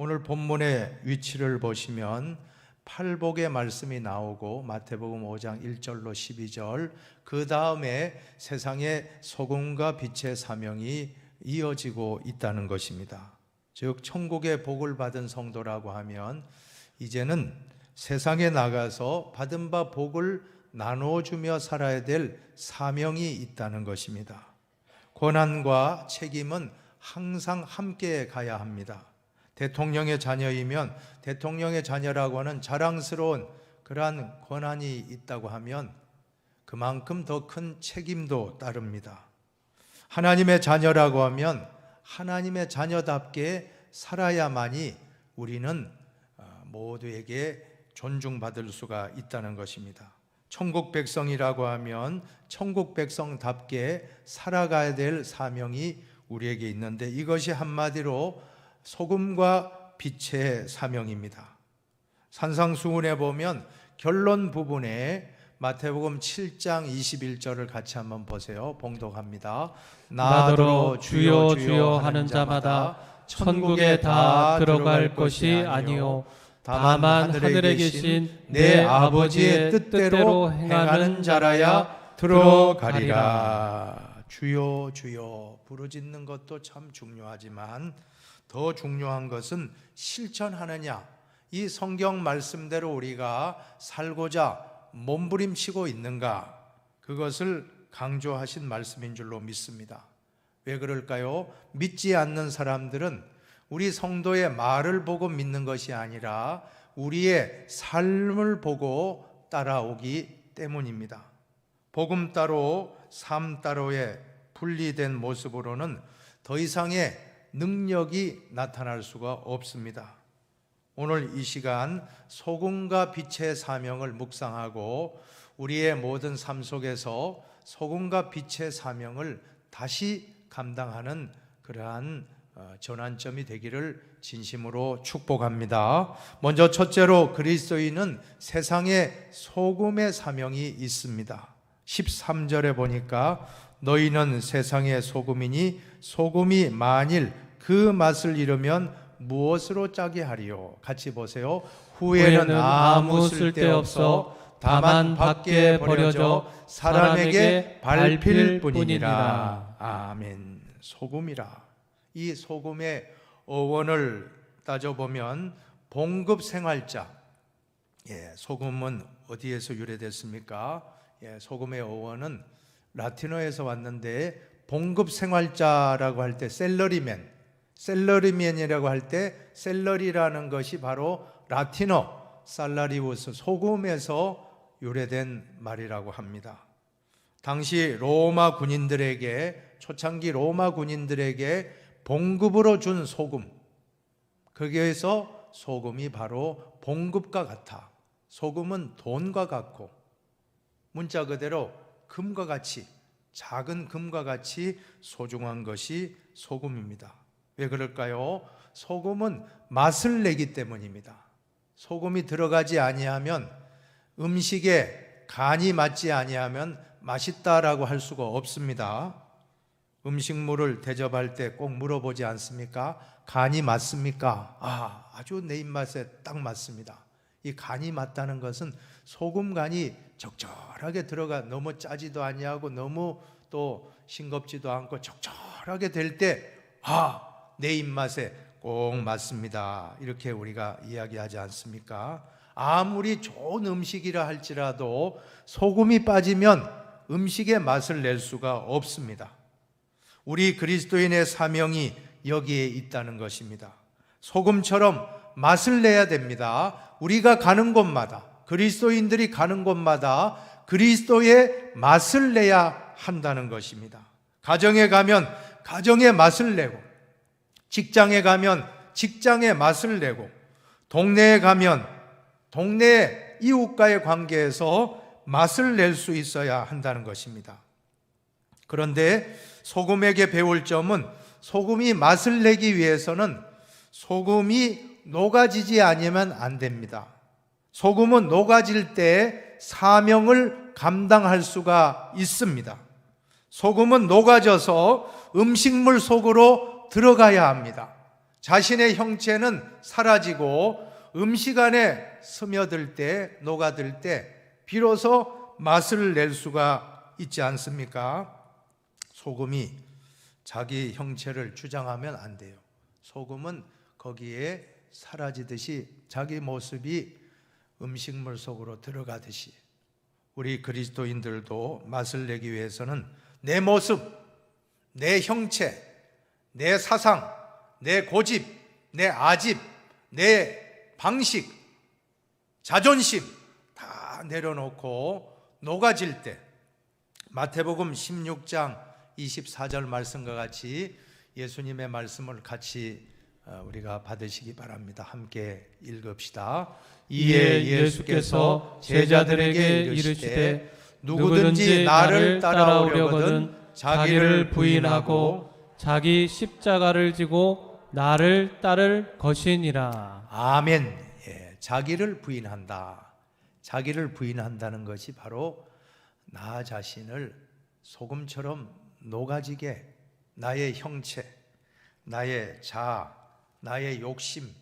오늘 본문의 위치를 보시면 팔복의 말씀이 나오고 마태복음 5장 1절로 12절, 그 다음에 세상의 소금과 빛의 사명이 이어지고 있다는 것입니다. 즉 천국의 복을 받은 성도라고 하면 이제는 세상에 나가서 받은 바 복을 나눠주며 살아야 될 사명이 있다는 것입니다. 고난과 책임은 항상 함께 가야 합니다. 대통령의 자녀이면 대통령의 자녀라고 하는 자랑스러운 그러한 권한이 있다고 하면 그만큼 더 큰 책임도 따릅니다. 하나님의 자녀라고 하면 하나님의 자녀답게 살아야만이 우리는 모두에게 존중받을 수가 있다는 것입니다. 천국 백성이라고 하면 천국 백성답게 살아가야 될 사명이 우리에게 있는데, 이것이 한마디로 소금과 빛의 사명입니다. 산상수훈에 보면 결론 부분에 마태복음 7장 21절을 같이 한번 보세요. 봉독합니다. 나더러 주여 주여 하는 자마다 천국에 다 들어갈 것이 아니요 다만 하늘에 계신 내 아버지의 뜻대로 행하는 자라야 들어가리라. 주여 주여 부르짖는 것도 참 중요하지만 더 중요한 것은 실천하느냐, 이 성경 말씀대로 우리가 살고자 몸부림치고 있는가, 그것을 강조하신 말씀인 줄로 믿습니다. 왜 그럴까요? 믿지 않는 사람들은 우리 성도의 말을 보고 믿는 것이 아니라 우리의 삶을 보고 따라오기 때문입니다. 복음 따로 삶 따로의 분리된 모습으로는 더 이상의 능력이 나타날 수가 없습니다. 오늘 이 시간 소금과 빛의 사명을 묵상하고 우리의 모든 삶 속에서 소금과 빛의 사명을 다시 감당하는 그러한 전환점이 되기를 진심으로 축복합니다. 먼저 첫째로 그리스도인은 세상에 소금의 사명이 있습니다. 13절에 보니까 너희는 세상의 소금이니 소금이 만일 그 맛을 잃으면 무엇으로 짜게 하리요? 같이 보세요. 후에는 아무 쓸데없어 다만 밖에 버려져 사람에게 밟힐 뿐이니라. 아멘. 소금이라. 이 소금의 어원을 따져보면 봉급생활자. 소금은 어디에서 유래됐습니까? 소금의 어원은 라틴어에서 왔는데, 봉급생활자라고 할 때 셀러리맨이라고 할 때 셀러리라는 것이 바로 라틴어 살라리우스, 소금에서 유래된 말이라고 합니다. 당시 로마 군인들에게, 초창기 로마 군인들에게 봉급으로 준 소금, 거기에서 소금이 바로 봉급과 같아. 소금은 돈과 같고 문자 그대로 금과 같이, 작은 금과 같이 소중한 것이 소금입니다. 왜 그럴까요? 소금은 맛을 내기 때문입니다. 소금이 들어가지 아니하면, 음식에 간이 맞지 아니하면 맛있다라고 할 수가 없습니다. 음식물을 대접할 때 꼭 물어보지 않습니까? 간이 맞습니까? 아주 내 입맛에 딱 맞습니다. 이 간이 맞다는 것은 소금 간이 적절하게 들어가, 너무 짜지도 아니하고 너무 또 싱겁지도 않고 적절하게 될 때 내 입맛에 꼭 맞습니다, 이렇게 우리가 이야기하지 않습니까? 아무리 좋은 음식이라 할지라도 소금이 빠지면 음식의 맛을 낼 수가 없습니다. 우리 그리스도인의 사명이 여기에 있다는 것입니다. 소금처럼 맛을 내야 됩니다. 우리가 가는 곳마다, 그리스도인들이 가는 곳마다 그리스도의 맛을 내야 한다는 것입니다. 가정에 가면 가정의 맛을 내고, 직장에 가면 직장의 맛을 내고, 동네에 가면 동네 이웃과의 관계에서 맛을 낼 수 있어야 한다는 것입니다. 그런데 소금에게 배울 점은, 소금이 맛을 내기 위해서는 소금이 녹아지지 않으면 안 됩니다. 소금은 녹아질 때 사명을 감당할 수가 있습니다. 소금은 녹아져서 음식물 속으로 들어가야 합니다. 자신의 형체는 사라지고 음식 안에 스며들 때, 녹아들 때 비로소 맛을 낼 수가 있지 않습니까? 소금이 자기 형체를 주장하면 안 돼요. 소금은 거기에 사라지듯이 자기 모습이 음식물 속으로 들어가듯이 우리 그리스도인들도 맛을 내기 위해서는 내 모습, 내 형체, 내 사상, 내 고집, 내 아집, 내 방식, 자존심 다 내려놓고 녹아질 때 마태복음 16장 24절 말씀과 같이 예수님의 말씀을 같이 우리가 받으시기 바랍니다. 함께 읽읍시다. 이에 예수께서 제자들에게 이르시되 누구든지 나를 따라오려거든 자기를 부인하고 자기 십자가를 지고 나를 따를 것이니라. 아멘. 예, 자기를 부인한다. 자기를 부인한다는 것이 바로 나 자신을 소금처럼 녹아지게 나의 형체, 나의 자아, 나의 욕심,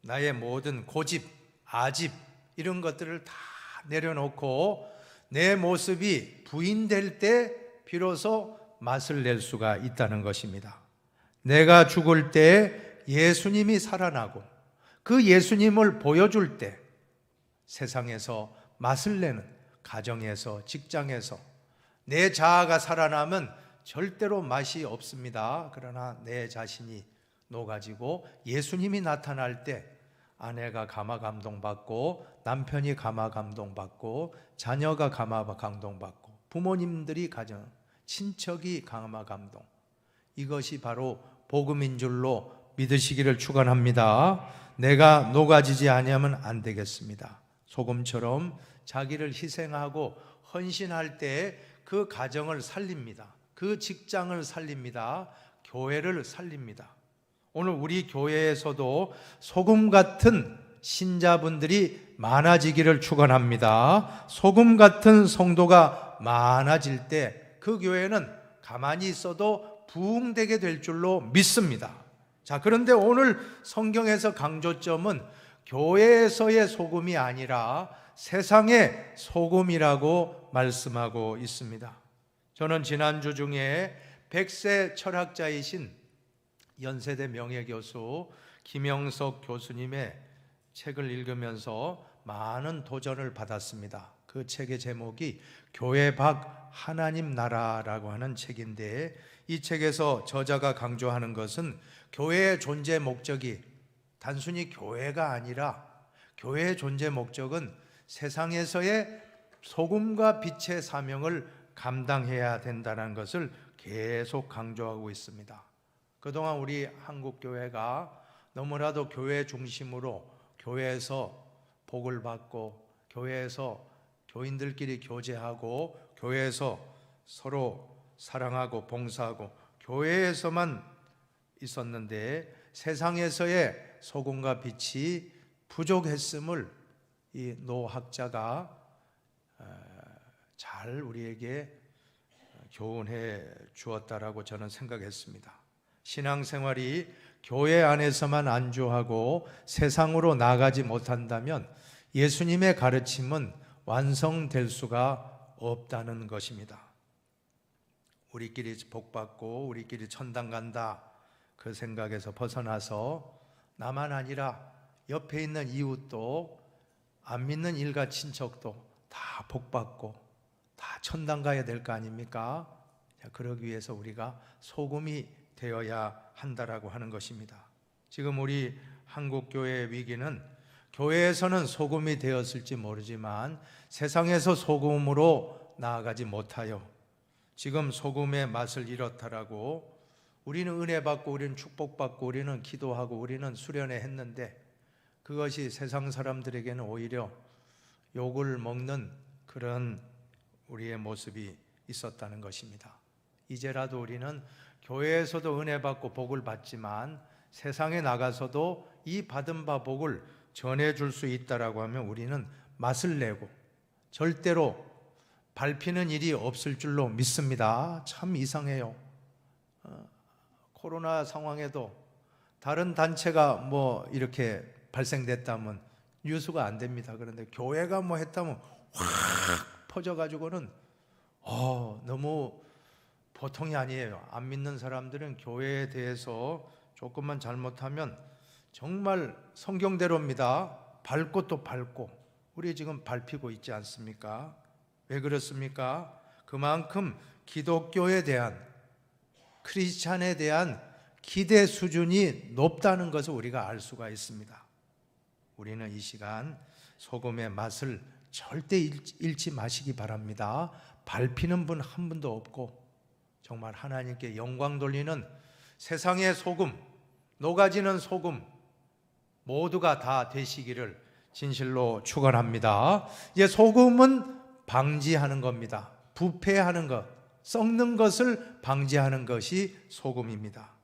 나의 모든 고집, 아집 이런 것들을 다 내려놓고 내 모습이 부인될 때 비로소 맛을 낼 수가 있다는 것입니다. 내가 죽을 때 예수님이 살아나고 그 예수님을 보여줄 때 세상에서 맛을 내는 가정에서 직장에서 내 자아가 살아나면 절대로 맛이 없습니다. 그러나 내 자신이 녹아지고 예수님이 나타날 때 아내가 감화 감동받고 남편이 감화 감동받고 자녀가 감화 감동받고 부모님들이 가정 친척이 감화 감동 이것이 바로 복음인 줄로 믿으시기를 축원합니다. 내가 녹아지지 아니하면 안 되겠습니다. 소금처럼 자기를 희생하고 헌신할 때 그 가정을 살립니다. 그 직장을 살립니다. 교회를 살립니다. 오늘 우리 교회에서도 소금 같은 신자분들이 많아지기를 축원합니다. 소금 같은 성도가 많아질 때 그 교회는 가만히 있어도 부흥되게 될 줄로 믿습니다. 자, 그런데 오늘 성경에서 강조점은 교회에서의 소금이 아니라 세상의 소금이라고 말씀하고 있습니다. 저는 지난주 중에 100세 철학자이신 연세대 명예교수 김영석 교수님의 책을 읽으면서 많은 도전을 받았습니다. 그 책의 제목이 교회 밖 하나님 나라라고 하는 책인데 이 책에서 저자가 강조하는 것은 교회의 존재 목적이 단순히 교회가 아니라 교회의 존재 목적은 세상에서의 소금과 빛의 사명을 감당해야 된다는 것을 계속 강조하고 있습니다. 그동안 우리 한국교회가 너무나도 교회 중심으로 교회에서 복을 받고 교회에서 교인들끼리 교제하고 교회에서 서로 사랑하고 봉사하고 교회에서만 있었는데 세상에서의 소금과 빛이 부족했음을 이 노학자가 잘 우리에게 교훈해 주었다라고 저는 생각했습니다. 신앙생활이 교회 안에서만 안주하고 세상으로 나가지 못한다면 예수님의 가르침은 완성될 수가 없다는 것입니다. 우리끼리 복받고 우리끼리 천당 간다 그 생각에서 벗어나서 나만 아니라 옆에 있는 이웃도 안 믿는 일가 친척도 다 복받고 다 천당 가야 될 거 아닙니까? 그러기 위해서 우리가 소금이 되어야 한다라고 하는 것입니다. 지금 우리 한국교회의 위기는 교회에서는 소금이 되었을지 모르지만 세상에서 소금으로 나아가지 못하여 지금 소금의 맛을 잃었다라고 우리는 은혜 받고 우리는 축복받고 우리는 기도하고 우리는 수련회 했는데 그것이 세상 사람들에게는 오히려 욕을 먹는 그런 우리의 모습이 있었다는 것입니다. 이제라도 우리는 교회에서도 은혜 받고 복을 받지만 세상에 나가서도 이 받은 바 복을 전해줄 수 있다라고 하면 우리는 맛을 내고 절대로 밟히는 일이 없을 줄로 믿습니다. 참 이상해요. 코로나 상황에도 다른 단체가 뭐 이렇게 발생됐다면 뉴스가 안 됩니다. 그런데 교회가 뭐 했다면 확 퍼져가지고는 너무 보통이 아니에요. 안 믿는 사람들은 교회에 대해서 조금만 잘못하면 정말 성경대로입니다. 밟고 또 밟고, 우리 지금 밟히고 있지 않습니까? 왜 그렇습니까? 그만큼 기독교에 대한, 크리스찬에 대한 기대 수준이 높다는 것을 우리가 알 수가 있습니다. 우리는 이 시간 소금의 맛을 절대 잃지 마시기 바랍니다. 밟히는 분 한 분도 없고 정말 하나님께 영광 돌리는 세상의 소금, 녹아지는 소금 모두가 다 되시기를 진실로 축원합니다. 이제 소금은 방지하는 겁니다. 부패하는 것, 썩는 것을 방지하는 것이 소금입니다.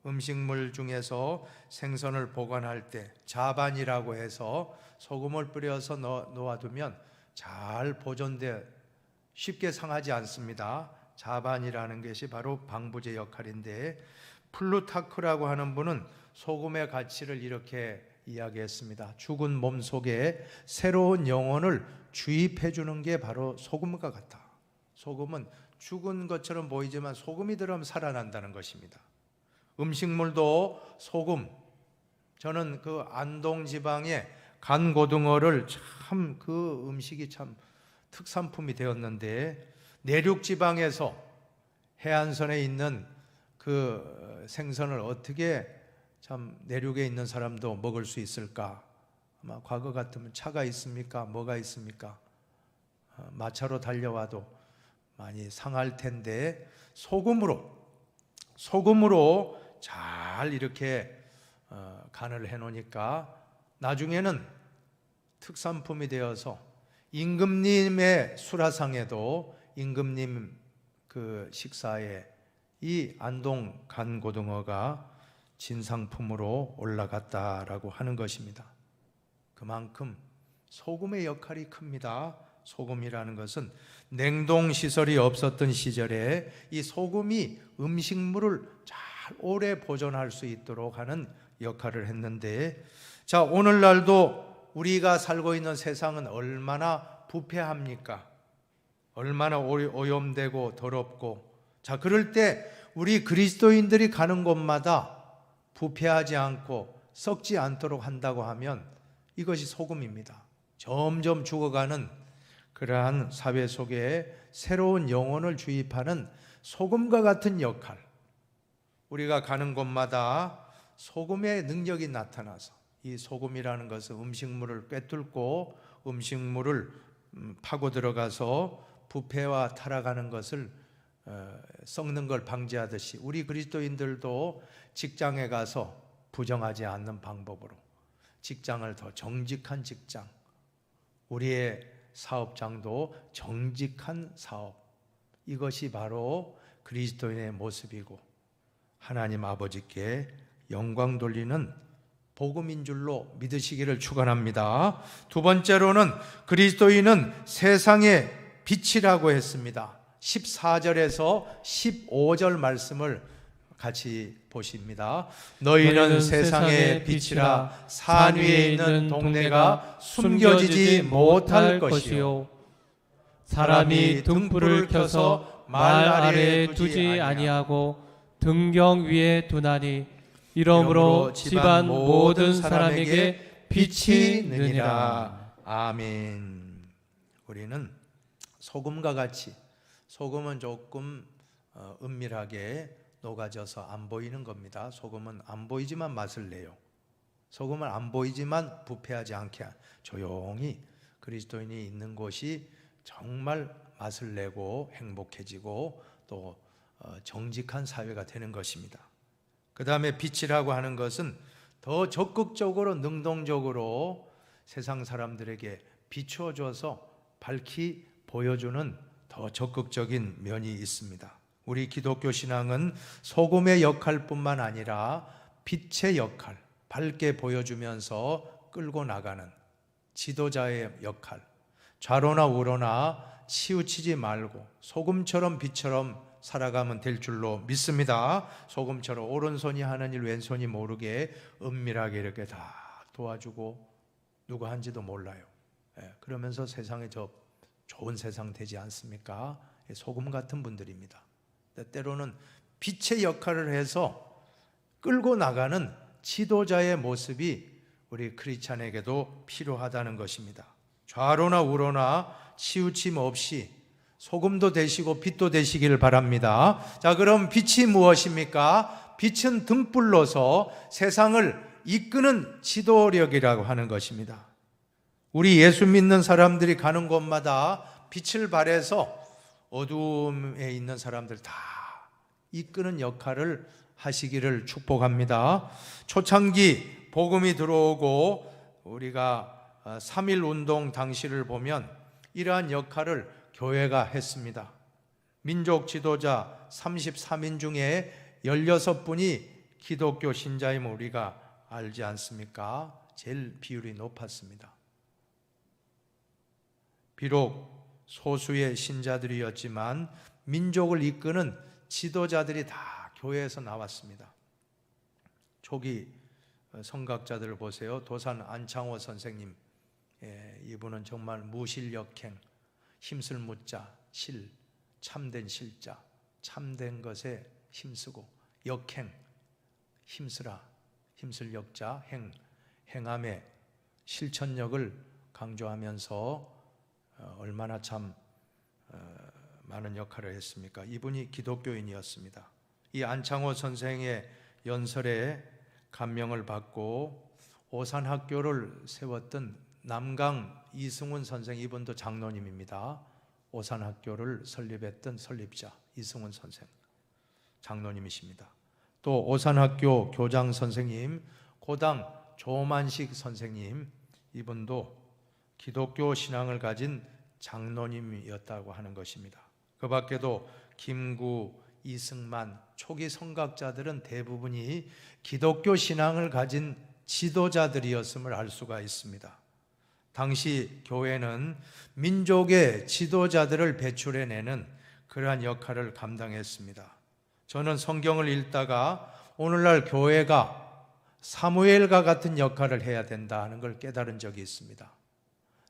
음식물 중에서 생선을 보관할 때 자반이라고 해서 소금을 뿌려서 놓아두면 잘 보존돼 쉽게 상하지 않습니다. 자반이라는 것이 바로 방부제 역할인데, 플루타크라고 하는 분은 소금의 가치를 이렇게 이야기했습니다. 죽은 몸 속에 새로운 영혼을 주입해 주는 게 바로 소금과 같다. 소금은 죽은 것처럼 보이지만 소금이 들어가면 살아난다는 것입니다. 음식물도 소금, 저는 그 안동 지방의 간고등어를 참 그 음식이 참 특산품이 되었는데, 내륙 지방에서 해안선에 있는 그 생선을 어떻게 참 내륙에 있는 사람도 먹을 수 있을까? 아마 과거 같으면 차가 있습니까? 뭐가 있습니까? 마차로 달려와도 많이 상할 텐데, 소금으로 잘 이렇게 간을 해 놓으니까 나중에는 특산품이 되어서 임금님의 수라상에도 임금님 그 식사에 이 안동 간고등어가 진상품으로 올라갔다라고 하는 것입니다. 그만큼 소금의 역할이 큽니다. 소금이라는 것은 냉동시설이 없었던 시절에 이 소금이 음식물을 잘 오래 보존할 수 있도록 하는 역할을 했는데, 자, 오늘날도 우리가 살고 있는 세상은 얼마나 부패합니까? 얼마나 오염되고 더럽고. 자, 그럴 때 우리 그리스도인들이 가는 곳마다 부패하지 않고 썩지 않도록 한다고 하면 이것이 소금입니다. 점점 죽어가는 그러한 사회 속에 새로운 영혼을 주입하는 소금과 같은 역할, 우리가 가는 곳마다 소금의 능력이 나타나서, 이 소금이라는 것은 음식물을 꿰뚫고 음식물을 파고 들어가서 부패와 타락하는 것을 썩는 걸 방지하듯이, 우리 그리스도인들도 직장에 가서 부정하지 않는 방법으로 직장을 더 정직한 직장, 우리의 사업장도 정직한 사업, 이것이 바로 그리스도인의 모습이고 하나님 아버지께 영광 돌리는 복음인 줄로 믿으시기를 축원합니다. 두 번째로는 그리스도인은 세상의 빛이라고 했습니다. 14절에서 15절 말씀을 같이 보십니다. 너희는 세상의 빛이라. 산 위에 있는 동네가 숨겨지지 못할 것이요, 사람이 등불을 켜서 말 아래에 두지 아니하고 등경 위에 두나니 이러므로 집안 모든 사람에게 빛이 느니라. 아멘. 우리는 소금과 같이, 소금은 조금 은밀하게 녹아져서 안 보이는 겁니다. 소금은 안 보이지만 맛을 내요. 소금은 안 보이지만 부패하지 않게 조용히 그리스도인이 있는 곳이 정말 맛을 내고 행복해지고 또 정직한 사회가 되는 것입니다. 그 다음에 빛이라고 하는 것은 더 적극적으로 능동적으로 세상 사람들에게 비추어줘서 밝히 보여주는 더 적극적인 면이 있습니다. 우리 기독교 신앙은 소금의 역할뿐만 아니라 빛의 역할, 밝게 보여주면서 끌고 나가는 지도자의 역할, 좌로나 우로나 치우치지 말고 소금처럼 빛처럼 살아가면 될 줄로 믿습니다. 소금처럼 오른손이 하는 일 왼손이 모르게 은밀하게 이렇게 다 도와주고 누가 한지도 몰라요. 그러면서 세상에 저 좋은 세상 되지 않습니까? 소금 같은 분들입니다. 때로는 빛의 역할을 해서 끌고 나가는 지도자의 모습이 우리 크리스찬에게도 필요하다는 것입니다. 좌로나 우로나 치우침 없이 소금도 되시고 빛도 되시길 바랍니다. 자, 그럼 빛이 무엇입니까? 빛은 등불로서 세상을 이끄는 지도력이라고 하는 것입니다. 우리 예수 믿는 사람들이 가는 곳마다 빛을 발해서 어두움에 있는 사람들 다 이끄는 역할을 하시기를 축복합니다. 초창기 복음이 들어오고 우리가 3.1 운동 당시를 보면 이러한 역할을 교회가 했습니다. 민족 지도자 33인 중에 16분이 기독교 신자임을 우리가 알지 않습니까? 제일 비율이 높았습니다. 비록 소수의 신자들이었지만 민족을 이끄는 지도자들이 다 교회에서 나왔습니다. 초기 성각자들을 보세요. 도산 안창호 선생님, 이분은 정말 무실역행, 힘쓸 무자, 실, 참된 실자, 참된 것에 힘쓰고, 역행, 힘쓰라, 힘쓸 역자, 행함의 실천력을 강조하면서 얼마나 참 많은 역할을 했습니까? 이분이 기독교인이었습니다. 이 안창호 선생의 연설에 감명을 받고 오산학교를 세웠던 남강 이승훈 선생, 이분도 장로님입니다. 오산학교를 설립했던 설립자 이승훈 선생, 장로님이십니다. 또 오산학교 교장 선생님, 고당 조만식 선생님, 이분도 기독교 신앙을 가진 장로님이었다고 하는 것입니다. 그 밖에도 김구, 이승만, 초기 성각자들은 대부분이 기독교 신앙을 가진 지도자들이었음을 알 수가 있습니다. 당시 교회는 민족의 지도자들을 배출해내는 그러한 역할을 감당했습니다. 저는 성경을 읽다가 오늘날 교회가 사무엘과 같은 역할을 해야 된다는 걸 깨달은 적이 있습니다.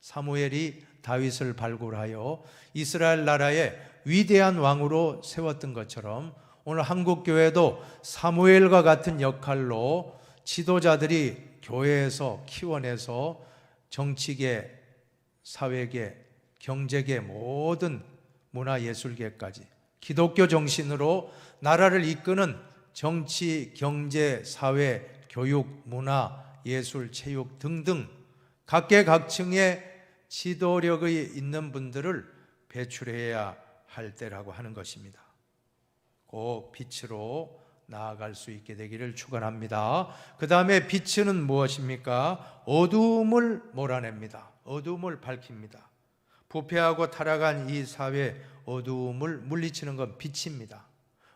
사무엘이 다윗을 발굴하여 이스라엘 나라의 위대한 왕으로 세웠던 것처럼 오늘 한국교회도 사무엘과 같은 역할로 지도자들이 교회에서 키워내서 정치계, 사회계, 경제계 모든 문화예술계까지 기독교 정신으로 나라를 이끄는 정치, 경제, 사회, 교육, 문화, 예술, 체육 등등 각계각층의 지도력이 있는 분들을 배출해야 할 때라고 하는 것입니다. 꼭 빛으로 나아갈 수 있게 되기를 축원합니다. 그 다음에 빛은 무엇입니까? 어두움을 몰아냅니다. 어두움을 밝힙니다. 부패하고 타락한 이 사회 어두움을 물리치는 건 빛입니다.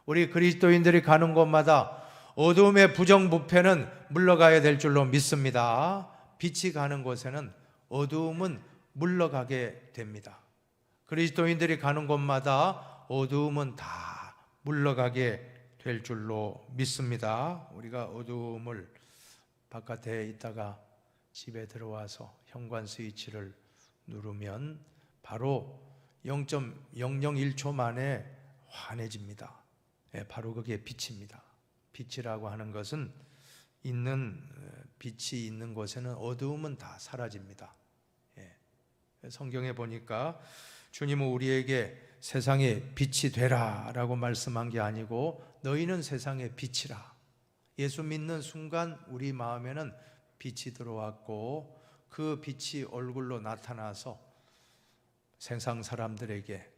우리 그리스도인들이 가는 곳마다 어두움의 부정부패는 물러가야 될 줄로 믿습니다. 빛이 가는 곳에는 어두움은 물러가게 됩니다. 그리스도인들이 가는 곳마다 어두움은 다 물러가게 될 줄로 믿습니다. 우리가 어두움을 바깥에 있다가 집에 들어와서 현관 스위치를 누르면 바로 0.001초 만에 환해집니다. 바로 그게 빛입니다. 빛이라고 하는 것은 빛이 있는 곳에는 어두움은 다 사라집니다. 성경에 보니까 주님은 우리에게 세상에 빛이 되라 라고 말씀한 게 아니고 너희는 세상의 빛이라. 예수 믿는 순간 우리 마음에는 빛이 들어왔고 그 빛이 얼굴로 나타나서 세상 사람들에게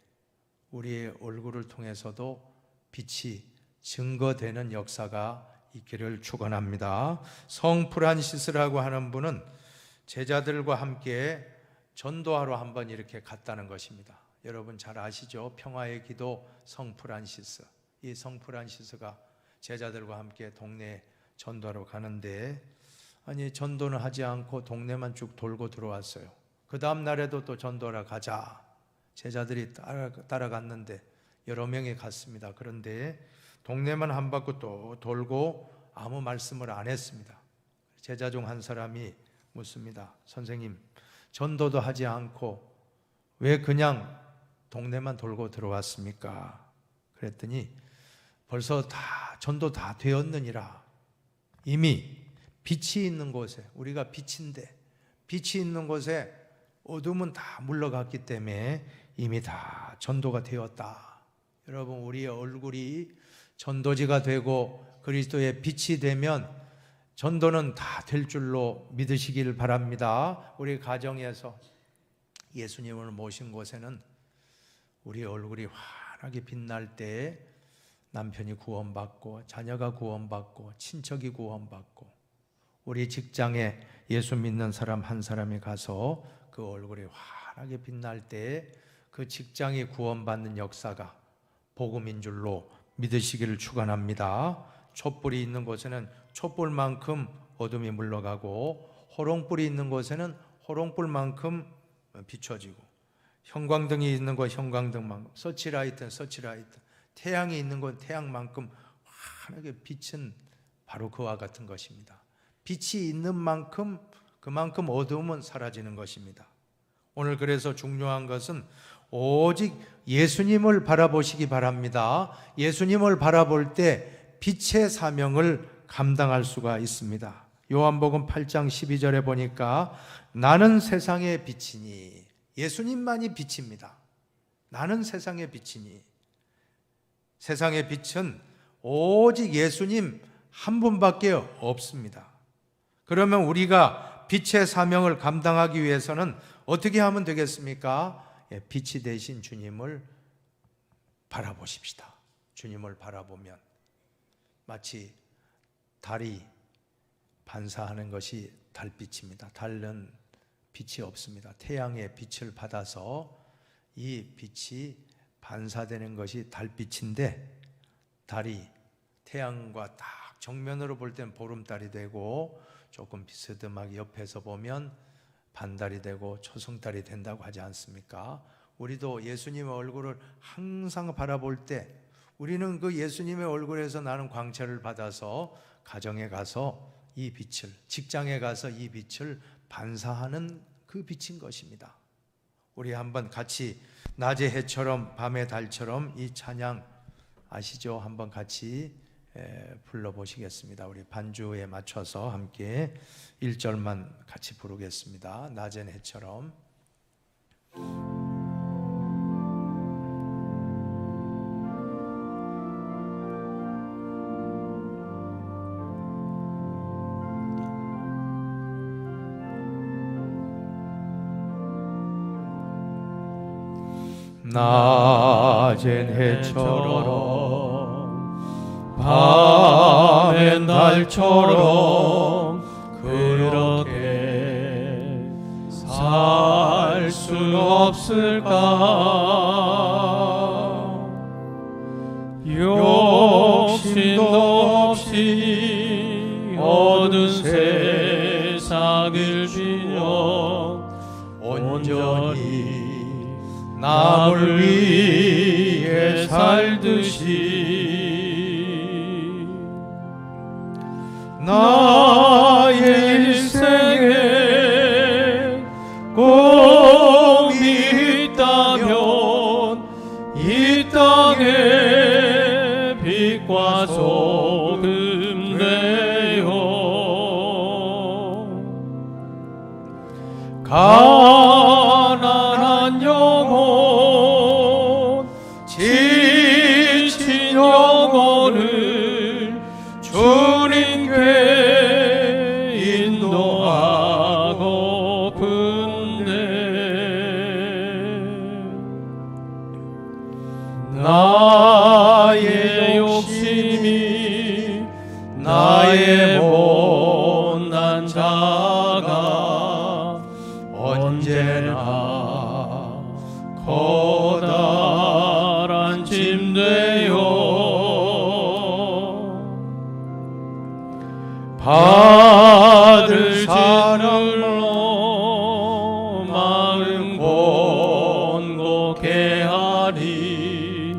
우리의 얼굴을 통해서도 빛이 증거되는 역사가 있기를 축원합니다. 성 프란시스라고 하는 분은 제자들과 함께 전도하러 한번 이렇게 갔다는 것입니다. 여러분 잘 아시죠? 평화의 기도 성 프란시스. 이 성 프란시스가 제자들과 함께 동네에 전도하러 가는데 전도는 하지 않고 동네만 쭉 돌고 들어왔어요. 그 다음 날에도 또 전도하러 가자. 제자들이 따라갔는데 여러 명이 갔습니다. 그런데 동네만 한 바퀴 또 돌고 아무 말씀을 안 했습니다. 제자 중 한 사람이 묻습니다. 선생님, 전도도 하지 않고 왜 그냥 동네만 돌고 들어왔습니까? 그랬더니 벌써 다 전도 다 되었느니라. 이미 빛이 있는 곳에, 우리가 빛인데 빛이 있는 곳에 어둠은 다 물러갔기 때문에 이미 다 전도가 되었다. 여러분, 우리의 얼굴이 전도지가 되고 그리스도의 빛이 되면 전도는 다 될 줄로 믿으시길 바랍니다. 우리 가정에서 예수님을 모신 곳에는 우리 얼굴이 환하게 빛날 때 남편이 구원받고 자녀가 구원받고 친척이 구원받고 우리 직장에 예수 믿는 사람 한 사람이 가서 그 얼굴이 환하게 빛날 때 그 직장이 구원받는 역사가 복음인 줄로 믿으시기를 축원합니다. 촛불이 있는 곳에는 촛불만큼 어둠이 물러가고 호롱불이 있는 곳에는 호롱불만큼 비춰지고 형광등이 있는 곳 형광등만큼 서치라이트는 서치라이트 태양이 있는 곳 태양만큼 환하게 빛은 바로 그와 같은 것입니다. 빛이 있는 만큼 그만큼 어둠은 사라지는 것입니다. 오늘 그래서 중요한 것은 오직 예수님을 바라보시기 바랍니다. 예수님을 바라볼 때 빛의 사명을 감당할 수가 있습니다. 요한복음 8장 12절에 보니까 나는 세상의 빛이니, 예수님만이 빛입니다. 나는 세상의 빛이니, 세상의 빛은 오직 예수님 한 분밖에 없습니다. 그러면 우리가 빛의 사명을 감당하기 위해서는 어떻게 하면 되겠습니까? 빛이 되신 주님을 바라보십시다. 주님을 바라보면 마치 달이 반사하는 것이 달빛입니다. 달은 빛이 없습니다. 태양의 빛을 받아서 이 빛이 반사되는 것이 달빛인데, 달이 태양과 딱 정면으로 볼 땐 보름달이 되고 조금 비스듬하게 옆에서 보면 반달이 되고 초승달이 된다고 하지 않습니까? 우리도 예수님의 얼굴을 항상 바라볼 때 우리는 그 예수님의 얼굴에서 나는 광채를 받아서 가정에 가서 이 빛을, 직장에 가서 이 빛을 반사하는 그 빛인 것입니다. 우리 한번 같이 낮의 해처럼 밤의 달처럼 이 찬양 아시죠? 한번 같이 불러보시겠습니다. 우리 반주에 맞춰서 함께 1절만 같이 부르겠습니다. 낮은 해처럼. 낮은 해처럼 밤엔 달처럼 그렇게 살 수 없을까? 욕심도 없이 어두운 세상을 지녀 온전히 남을 위해 살듯이 나의 일생에 꿈이 있다면 이 땅에 빛과 소금 되어 가난한 영혼 지친 영혼을 주님께 인도하고픈네. 나의 욕심이 나의 못난 자가 언제나 커다란 짐 되어 받을 사람로 마음 곤곡해 하리.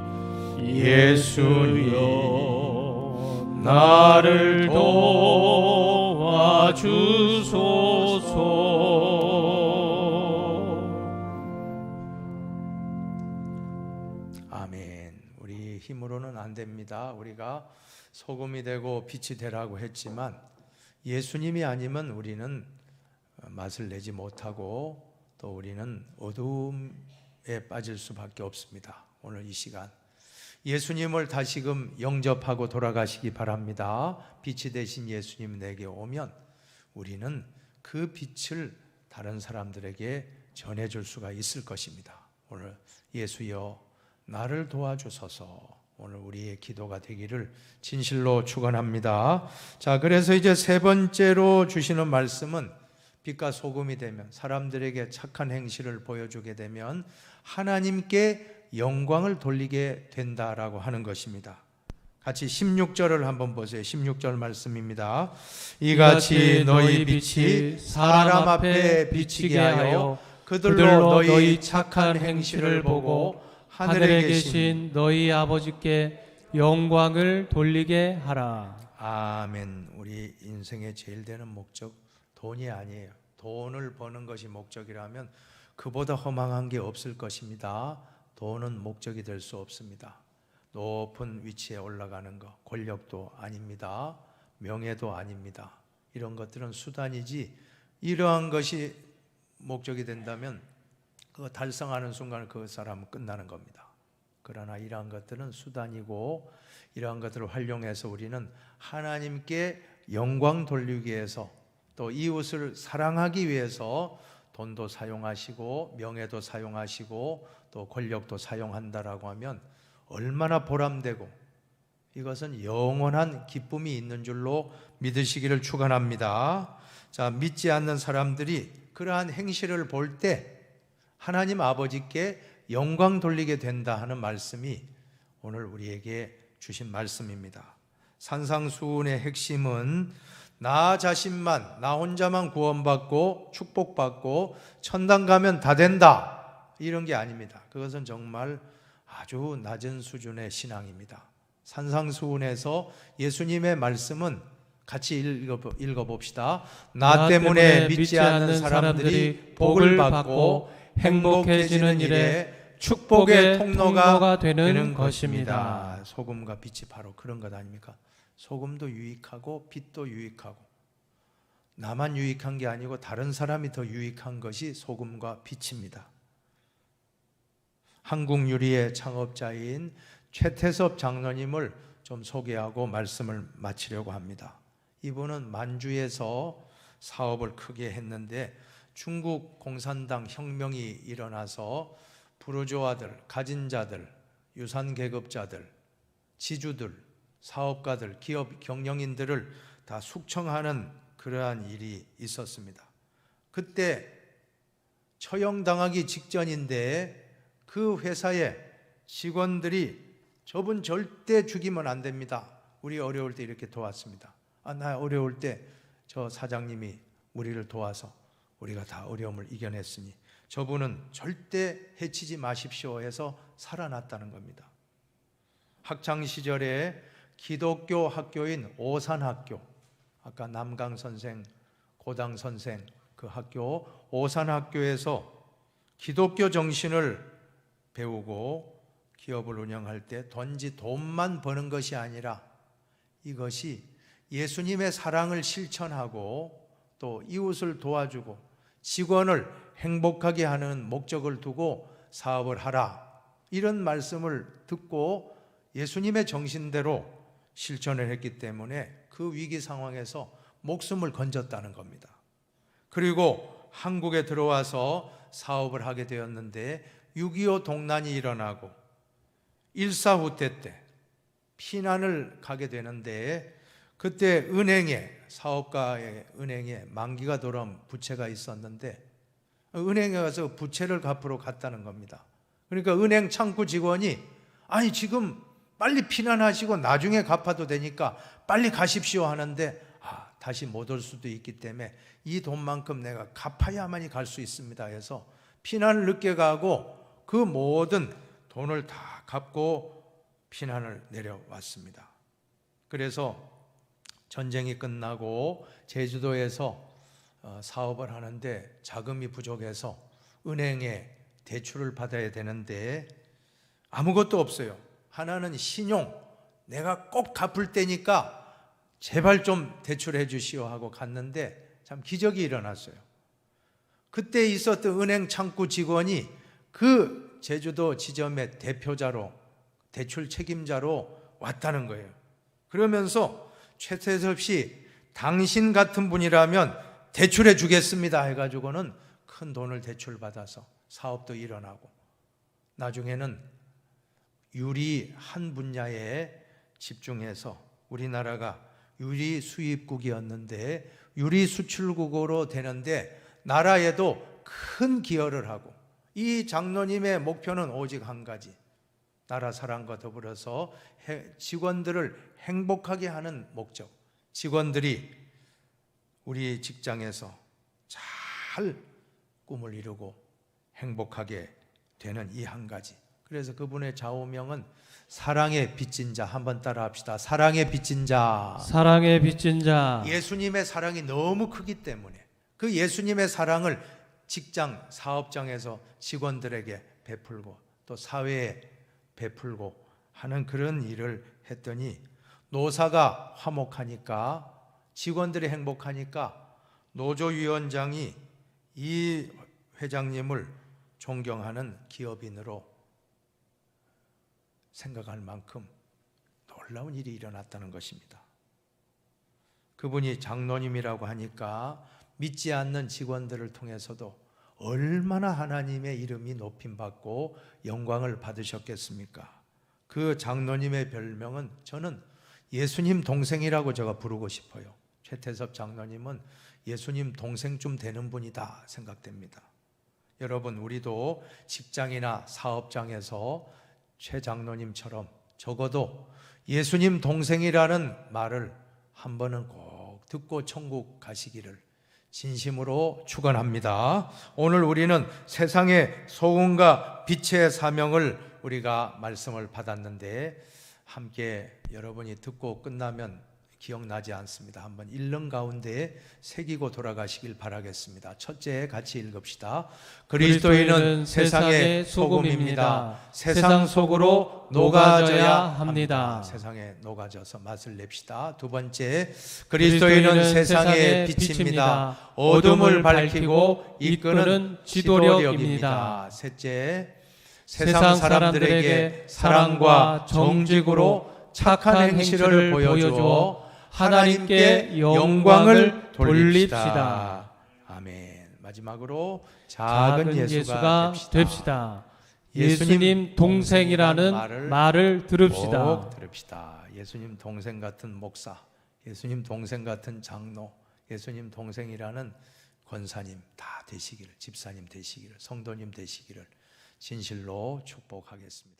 아멘. 우리 힘으로는 안 됩니다. 우리가 소금이 되고 빛이 되라고 했지만 예수님이 아니면 우리는 맛을 내지 못하고 또 우리는 어두움에 빠질 수밖에 없습니다. 오늘 이 시간 예수님을 다시금 영접하고 돌아가시기 바랍니다. 빛이 되신 예수님 내게 오면 우리는 그 빛을 다른 사람들에게 전해줄 수가 있을 것입니다. 오늘 예수여 나를 도와주소서. 오늘 우리의 기도가 되기를 진실로 축원합니다. 자, 그래서 이제 세 번째로 주시는 말씀은 빛과 소금이 되면 사람들에게 착한 행실을 보여주게 되면 하나님께 영광을 돌리게 된다라고 하는 것입니다. 같이 16절을 한번 보세요. 16절 말씀입니다. 이같이 너희 빛이 사람 앞에 비치게 하여 그들로 너희 착한 행실을 보고 하늘에 계신 너희 아버지께 영광을 돌리게 하라. 아멘. 우리 인생의 제일 되는 목적 돈이 아니에요. 돈을 버는 것이 목적이라면 그보다 허망한 게 없을 것입니다. 돈은 목적이 될 수 없습니다. 높은 위치에 올라가는 것, 권력도 아닙니다. 명예도 아닙니다. 이런 것들은 수단이지 이러한 것이 목적이 된다면 그거 달성하는 순간 그 사람은 끝나는 겁니다. 그러나 이러한 것들은 수단이고 이러한 것들을 활용해서 우리는 하나님께 영광 돌리기 위해서 또 이웃을 사랑하기 위해서 돈도 사용하시고 명예도 사용하시고 또 권력도 사용한다라고 하면 얼마나 보람되고 이것은 영원한 기쁨이 있는 줄로 믿으시기를 축원합니다. 자, 믿지 않는 사람들이 그러한 행실을 볼 때 하나님 아버지께 영광 돌리게 된다 하는 말씀이 오늘 우리에게 주신 말씀입니다. 산상수훈의 핵심은 나 자신만, 나 혼자만 구원받고 축복받고 천당 가면 다 된다 이런 게 아닙니다. 그것은 정말 아주 낮은 수준의 신앙입니다. 산상수훈에서 예수님의 말씀은 같이 읽어봅시다. 나 때문에 믿지 않는 사람들이 복을 받고 행복해지는 일에 축복의 통로가 되는 것입니다. 소금과 빛이 바로 그런 것 아닙니까? 소금도 유익하고 빛도 유익하고 나만 유익한 게 아니고 다른 사람이 더 유익한 것이 소금과 빛입니다. 한국유리의 창업자인 최태섭 장로님을 좀 소개하고 말씀을 마치려고 합니다. 이분은 만주에서 사업을 크게 했는데 중국 공산당 혁명이 일어나서 부르주아들, 가진 자들, 유산 계급자들, 지주들, 사업가들, 기업 경영인들을 다 숙청하는 그러한 일이 있었습니다. 그때 처형당하기 직전인데 그 회사의 직원들이 저분 절대 죽이면 안 됩니다. 우리 어려울 때 이렇게 도왔습니다. 나 어려울 때 저 사장님이 우리를 도와서 우리가 다 어려움을 이겨냈으니 저분은 절대 해치지 마십시오 해서 살아났다는 겁니다. 학창시절에 기독교 학교인 오산학교, 아까 남강선생, 고당선생 그 학교 오산학교에서 기독교 정신을 배우고 기업을 운영할 때 단지 돈만 버는 것이 아니라 이것이 예수님의 사랑을 실천하고 또 이웃을 도와주고 직원을 행복하게 하는 목적을 두고 사업을 하라 이런 말씀을 듣고 예수님의 정신대로 실천을 했기 때문에 그 위기 상황에서 목숨을 건졌다는 겁니다. 그리고 한국에 들어와서 사업을 하게 되었는데 6.25 동란이 일어나고 일사후퇴 때 피난을 가게 되는데 그때 은행에 사업가의 은행에 만기가 돌아온 부채가 있었는데 은행에 가서 부채를 갚으러 갔다는 겁니다. 그러니까 은행 창구 직원이 아니 지금 빨리 피난하시고 나중에 갚아도 되니까 빨리 가십시오 하는데 다시 못 올 수도 있기 때문에 이 돈만큼 내가 갚아야만이 갈 수 있습니다 해서 피난을 늦게 가고 그 모든 돈을 다 갚고 피난을 내려왔습니다. 그래서 전쟁이 끝나고 제주도에서 사업을 하는데 자금이 부족해서 은행에 대출을 받아야 되는데 아무것도 없어요. 하나는 신용, 내가 꼭 갚을 때니까 제발 좀 대출해 주시오 하고 갔는데 참 기적이 일어났어요. 그때 있었던 은행 창구 직원이 그 제주도 지점의 대표자로, 대출 책임자로 왔다는 거예요. 그러면서 최태섭 씨, 당신 같은 분이라면 대출해 주겠습니다 해가지고는 큰 돈을 대출받아서 사업도 일어나고, 나중에는 유리 한 분야에 집중해서 우리나라가 유리 수입국이었는데 유리 수출국으로 되는데 나라에도 큰 기여를 하고, 이 장로님의 목표는 오직 한 가지, 나라 사랑과 더불어서 직원들을 행복하게 하는 목적, 직원들이 우리 직장에서 잘 꿈을 이루고 행복하게 되는 이 한 가지. 그래서 그분의 좌우명은 사랑의 빚진 자. 한번 따라 합시다. 사랑의 빚진 자. 사랑의 빚진 자. 예수님의 사랑이 너무 크기 때문에 그 예수님의 사랑을 직장, 사업장에서 직원들에게 베풀고 또 사회에 베풀고 하는 그런 일을 했더니, 노사가 화목하니까, 직원들이 행복하니까 노조위원장이 이 회장님을 존경하는 기업인으로 생각할 만큼 놀라운 일이 일어났다는 것입니다. 그분이 장로님이라고 하니까 믿지 않는 직원들을 통해서도 얼마나 하나님의 이름이 높임받고 영광을 받으셨겠습니까? 그 장로님의 별명은 저는 예수님 동생이라고 제가 부르고 싶어요. 최태섭 장로님은 예수님 동생쯤 되는 분이다 생각됩니다. 여러분, 우리도 직장이나 사업장에서 최 장로님처럼 적어도 예수님 동생이라는 말을 한 번은 꼭 듣고 천국 가시기를 진심으로 축원합니다. 오늘 우리는 세상의 소금과 빛의 사명을 우리가 말씀을 받았는데, 함께 여러분이 듣고 끝나면 기억나지 않습니다. 한번 읽는 가운데 새기고 돌아가시길 바라겠습니다. 첫째, 같이 읽읍시다. 그리스도인은 세상의 소금입니다. 세상 속으로 녹아져야 합니다. 세상에 녹아져서 맛을 냅시다. 두 번째, 그리스도인은 세상의 빛입니다. 어둠을 밝히고 이끄는 지도력입니다. 셋째, 세상 사람들에게 사랑과 정직으로 착한 행실을 보여주어 하나님께 영광을 돌립시다. 아멘. 마지막으로 작은 예수가 됩시다. 예수님 동생이라는 말을 들읍시다. 꼭 들읍시다. 예수님 동생 같은 목사, 예수님 동생 같은 장로, 예수님 동생이라는 권사님 다 되시기를, 집사님 되시기를, 성도님 되시기를 진실로 축복하겠습니다.